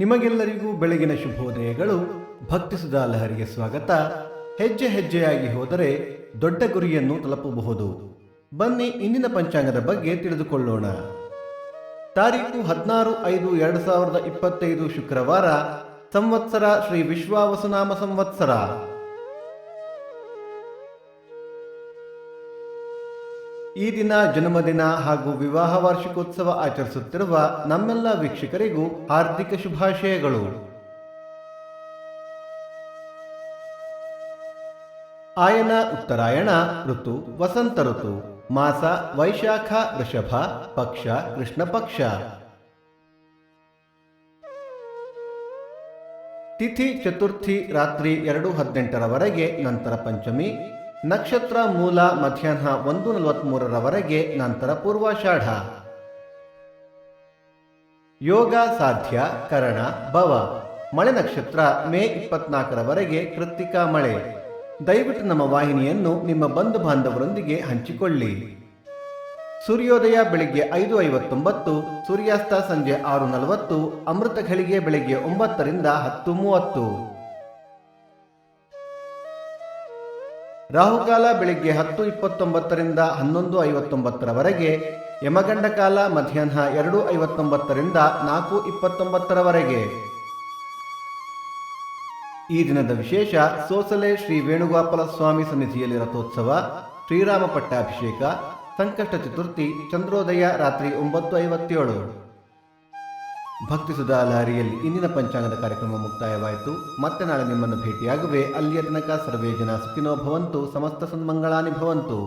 ನಿಮಗೆಲ್ಲರಿಗೂ ಬೆಳಗಿನ ಶುಭೋದಯಗಳು. ಭಕ್ತಿ ಸುಧಾ ಲಹರಿಗೆ ಸ್ವಾಗತ. ಹೆಜ್ಜೆ ಹೆಜ್ಜೆಯಾಗಿ ಹೋದರೆ ದೊಡ್ಡ ಗುರಿಯನ್ನು ತಲುಪಬಹುದು. ಬನ್ನಿ ಇಂದಿನ ಪಂಚಾಂಗದ ಬಗ್ಗೆ ತಿಳಿದುಕೊಳ್ಳೋಣ. ತಾರೀಕು 16/5/2025 ಶುಕ್ರವಾರ, ಸಂವತ್ಸರ ಶ್ರೀ ವಿಶ್ವಾವಸುನಾಮ ಸಂವತ್ಸರ. ಈ ದಿನ ಜನ್ಮದಿನ ಹಾಗೂ ವಿವಾಹ ವಾರ್ಷಿಕೋತ್ಸವ ಆಚರಿಸುತ್ತಿರುವ ನಮ್ಮೆಲ್ಲ ವೀಕ್ಷಕರಿಗೂ ಹಾರ್ದಿಕ ಶುಭಾಶಯಗಳು. ಆಯನ ಉತ್ತರಾಯಣ ಋತು ವಸಂತ ಋತು. ಮಾಸ ವೈಶಾಖ ವೃಷಭ. ಪಕ್ಷ ಕೃಷ್ಣ ಪಕ್ಷ. ತಿಥಿ ಚತುರ್ಥಿ ರಾತ್ರಿ 2:18 ನಂತರ ಪಂಚಮಿ. ನಕ್ಷತ್ರ ಮೂಲ ಮಧ್ಯಾಹ್ನ 1:43 ನಂತರ ಪೂರ್ವಾಷಾಢ. ಯೋಗ ಸಾಧ್ಯ ಕರಣ ಭವ. ಮಳೆ ನಕ್ಷತ್ರ ಮೇ 24 ಕೃತ್ತಿಕಾ ಮಳೆ. ದಯವಿಟ್ಟು ನಮ್ಮ ವಾಹಿನಿಯನ್ನು ನಿಮ್ಮ ಬಂಧು ಬಾಂಧವರೊಂದಿಗೆ ಹಂಚಿಕೊಳ್ಳಿ. ಸೂರ್ಯೋದಯ ಬೆಳಿಗ್ಗೆ 5:59, ಸೂರ್ಯಾಸ್ತ ಸಂಜೆ 6:40, ಅಮೃತ ಘಳಿಗೆ ಬೆಳಿಗ್ಗೆ 9 ರಿಂದ 10:30. ರಾಹುಕಾಲ ಬೆಳಿಗ್ಗೆ 10:29 ರಿಂದ 11:59, ಯಮಗಂಡ ಕಾಲ ಮಧ್ಯಾಹ್ನ 2:59 ರಿಂದ 4:29. ಈ ದಿನದ ವಿಶೇಷ: ಸೋಸಲೆ ಶ್ರೀ ವೇಣುಗೋಪಾಲ ಸ್ವಾಮಿ ಸನ್ನಿಧಿಯಲ್ಲಿ ರಥೋತ್ಸವ, ಶ್ರೀರಾಮ ಪಟ್ಟಾಭಿಷೇಕ, ಸಂಕಷ್ಟ ಚತುರ್ಥಿ, ಚಂದ್ರೋದಯ ರಾತ್ರಿ 9:57. ಭಕ್ತಿ ಸುಧಾ ಲಹರಿಯಲ್ಲಿ ಇಂದಿನ ಪಂಚಾಂಗದ ಕಾರ್ಯಕ್ರಮ ಮುಕ್ತಾಯವಾಯಿತು. ಮತ್ತೆ ನಾಳೆ ನಿಮ್ಮನ್ನು ಭೇಟಿಯಾಗುವೆ. ಅಲ್ಲಿಯ ತನಕ ಸರ್ವೇ ಜನ ಸುಖಿನೋ ಭವಂತು, ಸಮಸ್ತ ಸನ್ಮಂಗಳಾನಿ ಭವಂತು.